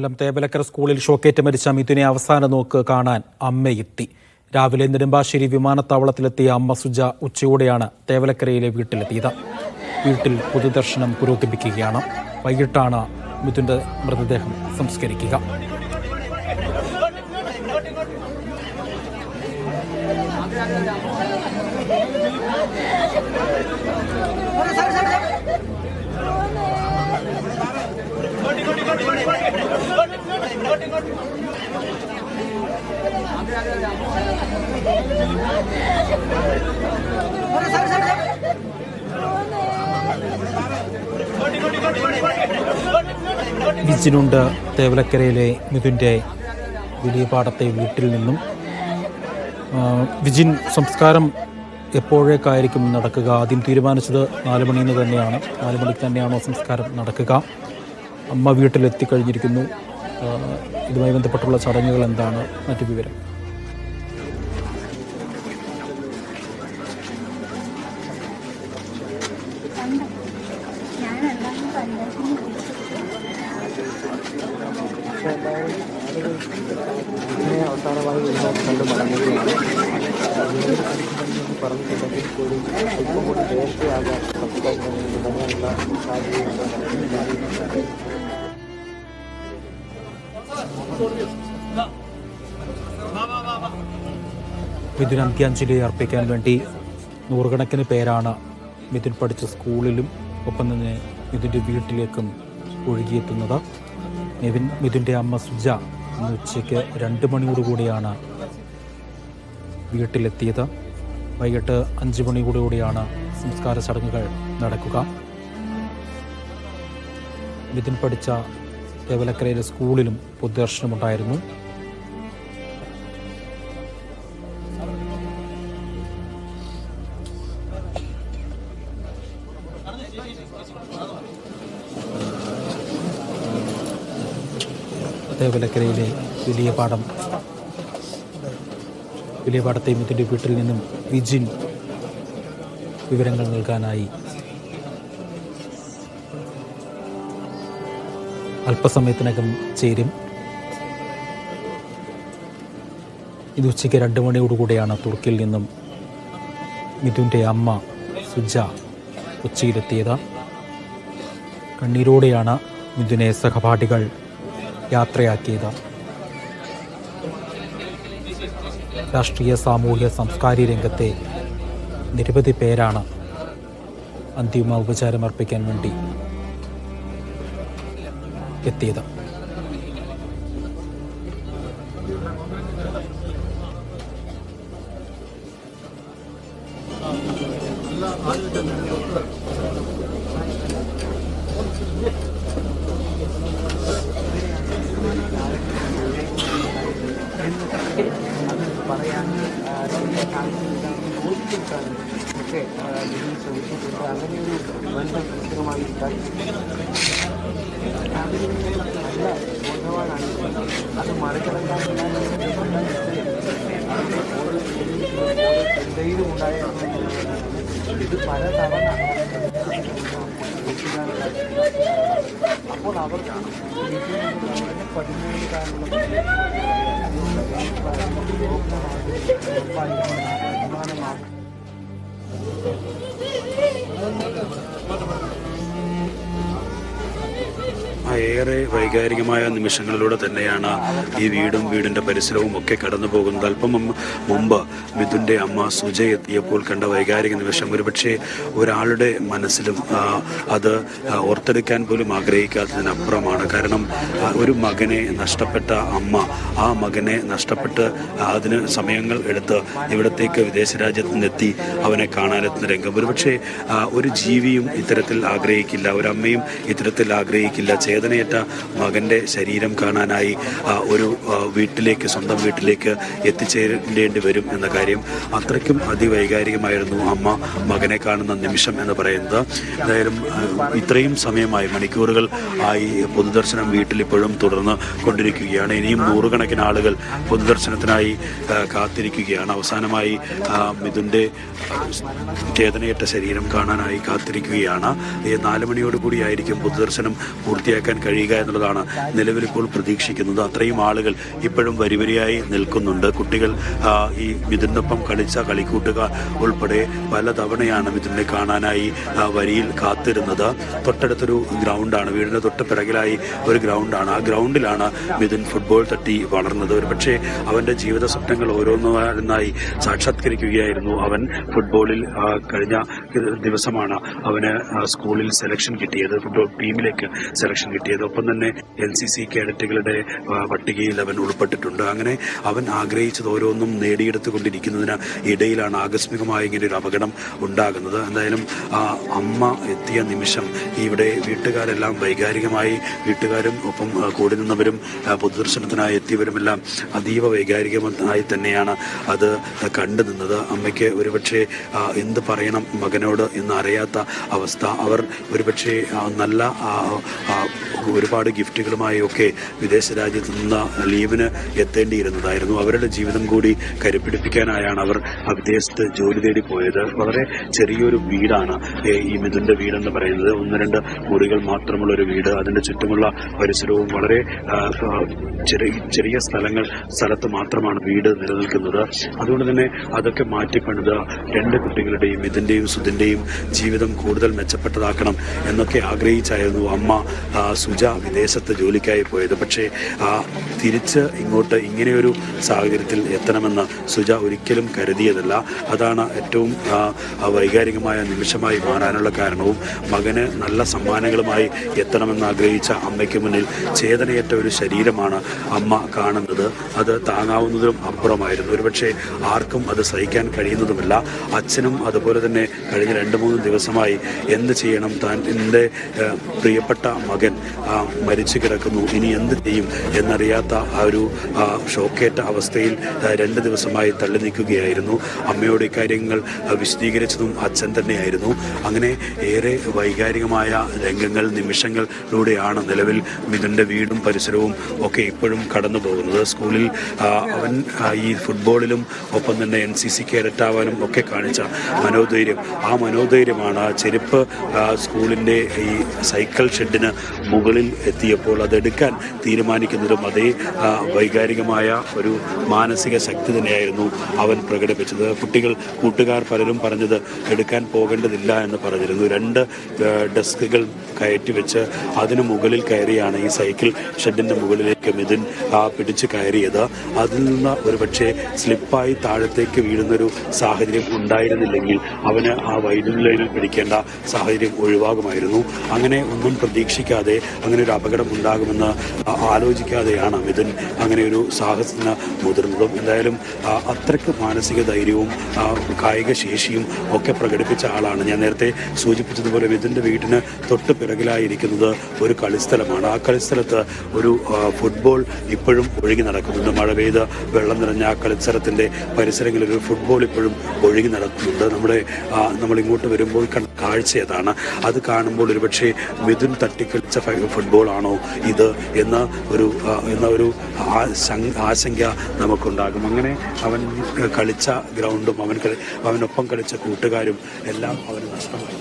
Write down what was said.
കൊല്ലം തേവലക്കര സ്കൂളിൽ ഷോക്കേറ്റ് മരിച്ച മിഥുനെ അവസാന നോക്ക് കാണാൻ അമ്മയെത്തി. രാവിലെ നെടുമ്പാശ്ശേരി വിമാനത്താവളത്തിലെത്തിയ അമ്മ സുജ ഉച്ചയോടെയാണ് തേവലക്കരയിലെ വീട്ടിലെത്തിയത്. വീട്ടിൽ പൊതുദർശനം പുരോഗമിക്കുകയാണ്. വൈകിട്ടാണ് മിഥുന്റെ മൃതദേഹം സംസ്കരിക്കുക. വിജിനുണ്ട് തേവലക്കരയിലെ മിഥുൻ്റെ വലിയ പാടത്തെ വീട്ടിൽ നിന്നും. വിജിൻ, സംസ്കാരം എപ്പോഴേക്കായിരിക്കും നടക്കുക? ആദ്യം തീരുമാനിച്ചത് 4 മണിന്ന് തന്നെയാണ്. 4 മണിക്ക് തന്നെയാണോ സംസ്കാരം നടക്കുക? അമ്മ വീട്ടിലെത്തിക്കഴിഞ്ഞിരിക്കുന്നു. ഇതുമായി ബന്ധപ്പെട്ടുള്ള ചടങ്ങുകൾ എന്താണ്? മറ്റു വിവരം? അവസാനമായി കണ്ട് മടങ്ങുകയാണ്. പറഞ്ഞിട്ടുണ്ടെങ്കിൽ കൂടി ഇപ്പം കൂടി നേരത്തെയാകാൻ തുടങ്ങാനുള്ള സാധ്യതയുണ്ട്. മിഥുൻ അന്ത്യാഞ്ജലി അർപ്പിക്കാൻ വേണ്ടി നൂറുകണക്കിന് പേരാണ് മിഥുൻ പഠിച്ച സ്കൂളിലും ഒപ്പം തന്നെ മിഥുൻ്റെ വീട്ടിലേക്കും ഒഴുകിയെത്തുന്നത്. മിഥുൻ്റെ അമ്മ സുജ ഇന്ന് ഉച്ചയ്ക്ക് 2 മണിയോടുകൂടിയാണ് വീട്ടിലെത്തിയത്. വൈകിട്ട് 5 മണിയോടുകൂടിയാണ് സംസ്കാര ചടങ്ങുകൾ നടക്കുക. മിഥുൻ പഠിച്ച തേവലക്കരയിലെ സ്കൂളിലും പൊതുദർശനമുണ്ടായിരുന്നു. തേവലക്കരയിലെ വലിയ പാടത്തെ മിഥുൻ്റെ വീട്ടിൽ നിന്നും വിജിൻ വിവരങ്ങൾ നൽകാനായി അല്പസമയത്തിനകം ചേരും. ഇത് ഉച്ചയ്ക്ക് 2 മണിയോടുകൂടിയാണ് തുർക്കിയിൽ നിന്നും മിഥുൻ്റെ അമ്മ സുജ കൊച്ചിയിലെത്തിയത്. കണ്ണീരോടെയാണ് മിഥുനെ സഹപാഠികൾ യാത്രയാക്കിയത്. രാഷ്ട്രീയ, സാമൂഹ്യ, സാംസ്കാരിക രംഗത്തെ നിരവധി പേരാണ് അന്തിമ ഉപചാരം അർപ്പിക്കാൻ വേണ്ടി എത്തിയത്. പറയാൻ ഒക്കെ ശ്രമിച്ചിട്ടുണ്ട്. അങ്ങനെയൊരു ബന്ധം കൃത്യമായി നല്ല ബോധവാനാണ്. അത് മറികടക്കാൻ എന്തെങ്കിലും ഉണ്ടായിരുന്നു. ഇത് പലതവണ അപ്പോൾ അവർക്ക് 17 കാലമുള്ള ഏറെ വൈകാരികമായ നിമിഷങ്ങളിലൂടെ തന്നെയാണ് ഈ വീടിൻ്റെ പരിസരവും ഒക്കെ കടന്നു പോകുന്നത്. അല്പം മുമ്പ് മിഥുൻ്റെ അമ്മ സുജ എത്തിയപ്പോൾ കണ്ട വൈകാരിക നിമിഷം ഒരുപക്ഷെ ഒരാളുടെ മനസ്സിലും അത് ഓർത്തെടുക്കാൻ പോലും ആഗ്രഹിക്കാത്തതിനപ്പുറമാണ്. കാരണം ഒരു മകനെ നഷ്ടപ്പെട്ട അമ്മ ആ മകനെ നഷ്ടപ്പെട്ട് അതിന് സമയങ്ങൾ എടുത്ത് ഇവിടത്തേക്ക് വിദേശ രാജ്യത്ത് നിന്നെത്തി അവനെ കാണാനെത്തുന്ന രംഗം ഒരുപക്ഷെ ഒരു ജീവിയും ഇത്തരത്തിൽ ആഗ്രഹിക്കില്ല, ഒരമ്മയും ഇത്തരത്തിൽ ആഗ്രഹിക്കില്ല. ചേതനയേറ്റ മകൻ്റെ ശരീരം കാണാനായി ഒരു സ്വന്തം വീട്ടിലേക്ക് എത്തിച്ചേരേണ്ടി വരും എന്ന കാര്യം അത്രയ്ക്കും അതിവൈകാരികമായിരുന്നു അമ്മ മകനെ കാണുന്ന നിമിഷം എന്ന് പറയുന്നത്. എന്തായാലും ഇത്രയും സമയമായി, മണിക്കൂറുകൾ ആയി പൊതുദർശനം വീട്ടിലിപ്പോഴും തുടർന്ന് കൊണ്ടിരിക്കുകയാണ്. ഇനിയും നൂറുകണക്കിന് ആളുകൾ പൊതുദർശനത്തിനായി കാത്തിരിക്കുകയാണ്. അവസാനമായി മിഥുൻ്റെ ചേതനയേറ്റ ശരീരം കാണാനായി കാത്തിരിക്കുകയാണ്. 4 മണിയോടുകൂടിയായിരിക്കും പൊതുദർശനം പൂർത്തിയാക്കാൻ കഴിയുക എന്നുള്ളതാണ് നിലവിലിപ്പോൾ പ്രതീക്ഷിക്കുന്നത്. അത്രയും ആളുകൾ ഇപ്പോഴും വരിവരിയായി നിൽക്കുന്നുണ്ട്. കുട്ടികൾ ഈ മിഥുനൊപ്പം കളിച്ച കളിക്കൂട്ടുകാർ ഉൾപ്പെടെ പലതവണയാണ് മിഥുനെ കാണാനായി വരിയിൽ കാത്തിരുന്നത്. തൊട്ടടുത്തൊരു ഗ്രൗണ്ടാണ്, വീടിന് തൊട്ട് പിറകിലായി ഒരു ഗ്രൗണ്ടാണ്. ആ ഗ്രൗണ്ടിലാണ് മിഥുൻ ഫുട്ബോൾ തട്ടി വളർന്നത്. ഒരു പക്ഷേ അവൻ്റെ ജീവിത സ്വപ്നങ്ങൾ ഓരോന്നായി സാക്ഷാത്കരിക്കുകയായിരുന്നു അവൻ. ഫുട്ബോളിൽ കഴിഞ്ഞ ദിവസമാണ് അവന് സ്കൂളിൽ സെലക്ഷൻ കിട്ടിയത്, ഫുട്ബോൾ ടീമിലേക്ക് സെലക്ഷൻ കിട്ടിയത്. ഒപ്പം തന്നെ NCC കേഡറ്റുകളുടെ പട്ടികയിൽ അവൻ ഉൾപ്പെട്ടിട്ടുണ്ട്. അങ്ങനെ അവൻ ആഗ്രഹിച്ചത് ഓരോന്നും നേടിയെടുത്തുകൊണ്ടിരിക്കുന്നതിന് ഇടയിലാണ് ആകസ്മികമായി ഇങ്ങനെ ഒരു അപകടം ഉണ്ടാകുന്നത്. എന്തായാലും അമ്മ എത്തിയ നിമിഷം ഇവിടെ വീട്ടുകാരെല്ലാം വൈകാരികമായി, വീട്ടുകാരും ഒപ്പം കൂടി നിന്നവരും പൊതുദർശനത്തിനായി എത്തിയവരുമെല്ലാം അതീവ വൈകാരികമായി തന്നെയാണ് അത് കണ്ടു നിന്നത്. അമ്മയ്ക്ക് ഒരുപക്ഷെ എന്ത് പറയണം മകനോട് എന്ന് അറിയാത്ത അവസ്ഥ. അവർ ഒരുപക്ഷെ നല്ല ഒരുപാട് ഗിഫ്റ്റുകളുമായി ഒക്കെ വിദേശ രാജ്യത്ത് നിന്ന് ലീവിന് എത്തേണ്ടിയിരുന്നതായിരുന്നു. അവരുടെ ജീവിതം കൂടി കരുപ്പിടിപ്പിക്കാനായാണ് അവർ വിദേശത്ത് ജോലി തേടി പോയത്. വളരെ ചെറിയൊരു വീടാണ് ഈ മിഥുന്റെ വീടെന്ന് പറയുന്നത്. 1-2 മുറികൾ മാത്രമുള്ള ഒരു വീട്. അതിന്റെ ചുറ്റുമുള്ള പരിസരവും വളരെ ചെറിയ സ്ഥലത്ത് മാത്രമാണ് വീട് നിലനിൽക്കുന്നത്. അതുകൊണ്ട് തന്നെ അതൊക്കെ മാറ്റിപ്പണിത് 2 കുട്ടികളുടെയും മിഥുന്റെയും സുധിന്റെയും ജീവിതം കൂടുതൽ മെച്ചപ്പെട്ടതാക്കണം എന്നൊക്കെ ആഗ്രഹിച്ചായിരുന്നു അമ്മ സുജ വിദേശത്ത് ജോലിക്കായി പോയത്. പക്ഷേ തിരിച്ച് ഇങ്ങോട്ട് ഇങ്ങനെയൊരു സാഹചര്യത്തിൽ എത്തണമെന്ന് സുജ ഒരിക്കലും കരുതിയതല്ല. അതാണ് ഏറ്റവും വൈകാരികമായ നിമിഷമായി മാറാനുള്ള കാരണവും. മകന് നല്ല സമ്മാനങ്ങളുമായി എത്തണമെന്ന് ആഗ്രഹിച്ച അമ്മയ്ക്ക് മുന്നിൽ ചേതനയേറ്റ ഒരു ശരീരമാണ് അമ്മ കാണുന്നത്. അത് താങ്ങാവുന്നതിലും അപ്പുറമായിരുന്നു. ഒരുപക്ഷെ ആർക്കും അത് സഹിക്കാൻ കഴിയുന്നതുമല്ല. അച്ഛനും അതുപോലെ തന്നെ കഴിഞ്ഞ 2-3 ദിവസമായി എന്ത് ചെയ്യണം, താൻ എൻ്റെ പ്രിയപ്പെട്ട മകൻ മരിച്ചു കിടക്കുന്നു, ഇനി എന്ത് ചെയ്യും എന്നറിയാത്ത ആ ഒരു ഷോക്കേറ്റ അവസ്ഥയിൽ 2 ദിവസമായി തള്ളി നീക്കുകയായിരുന്നു. അമ്മയോട് ഇക്കാര്യങ്ങൾ വിശദീകരിച്ചതും അച്ഛൻ തന്നെയായിരുന്നു. അങ്ങനെ ഏറെ വൈകാരികമായ രംഗങ്ങൾ, നിമിഷങ്ങളിലൂടെയാണ് നിലവിൽ മിഥുൻ്റെ വീടും പരിസരവും ഒക്കെ ഇപ്പോഴും കടന്നു പോകുന്നത്. സ്കൂളിൽ അവൻ ഈ ഫുട്ബോളിലും ഒപ്പം തന്നെ NCC കേഡറ്റാവാനും ഒക്കെ കാണിച്ച മനോധൈര്യം, ആ മനോധൈര്യമാണ് ചെരുപ്പ് സ്കൂളിൻ്റെ ഈ സൈക്കിൾ ഷെഡിന് മുകളിൽ എത്തിയപ്പോൾ അതെടുക്കാൻ തീരുമാനിക്കുന്നതും അതേ വൈകാരികമായ ഒരു മാനസിക ശക്തി തന്നെയായിരുന്നു അവൻ പ്രകടിപ്പിച്ചത്. കൂട്ടുകാർ പലരും പറഞ്ഞത് എടുക്കാൻ പോകേണ്ടതില്ല എന്ന് പറഞ്ഞിരുന്നു. 2 ഡെസ്കുകൾ കയറ്റി വെച്ച് അതിനു മുകളിൽ കയറിയാണ് ഈ സൈക്കിൾ ഷെഡിൻ്റെ മുകളിലേക്ക് മിഥുൻ പിടിച്ച് കയറിയത്. അതിൽ നിന്ന് ഒരുപക്ഷെ സ്ലിപ്പായി താഴത്തേക്ക് വീഴുന്നൊരു സാഹചര്യം ഉണ്ടായിരുന്നില്ലെങ്കിൽ അവന് ആ വൈദ്യുതി ലൈനിൽ പിടിക്കേണ്ട സാഹചര്യം ഒഴിവാകുമായിരുന്നു. അങ്ങനെ ഒന്നും പ്രതീക്ഷിക്കാതെ, അങ്ങനെ ഒരു അപകടം ഉണ്ടാകുമെന്ന് ആലോചിക്കാതെയാണ് മിഥുൻ അങ്ങനെ ഒരു സാഹസത്തിന് മുതിർന്നതും. എന്തായാലും അത്രയ്ക്ക് മാനസിക ധൈര്യവും കായിക ശേഷിയും ഒക്കെ പ്രകടിപ്പിച്ച ആളാണ്. ഞാൻ നേരത്തെ സൂചിപ്പിച്ചതുപോലെ മിഥുൻ്റെ വീടിന് തൊട്ട് പിറകിലായിരിക്കുന്നത് ഒരു കളിസ്ഥലമാണ്. ആ കളിസ്ഥലത്ത് ഒരു ഫുട്ബോൾ ഇപ്പോഴും ഒഴുകി നടക്കുന്നുണ്ട്. മഴ പെയ്ത് വെള്ളം നിറഞ്ഞ ആ കളിസ്ഥലത്തിൻ്റെ പരിസരങ്ങളിൽ ഒരു ഫുട്ബോൾ ഇപ്പോഴും ഒഴുകി നടക്കുന്നുണ്ട്. നമ്മൾ ഇങ്ങോട്ട് വരുമ്പോൾ കാഴ്ച അതാണ്. അത് കാണുമ്പോൾ ഒരുപക്ഷെ മിഥുൻ തട്ടിക്കളിച്ച ഫുട്ബോളാണോ ഇത് എന്ന ഒരു ആശങ്ക നമുക്കുണ്ടാകും. അങ്ങനെ അവൻ കളിച്ച ഗ്രൗണ്ടും അവനൊപ്പം കളിച്ച കൂട്ടുകാരും എല്ലാം അവന് നഷ്ടമായി.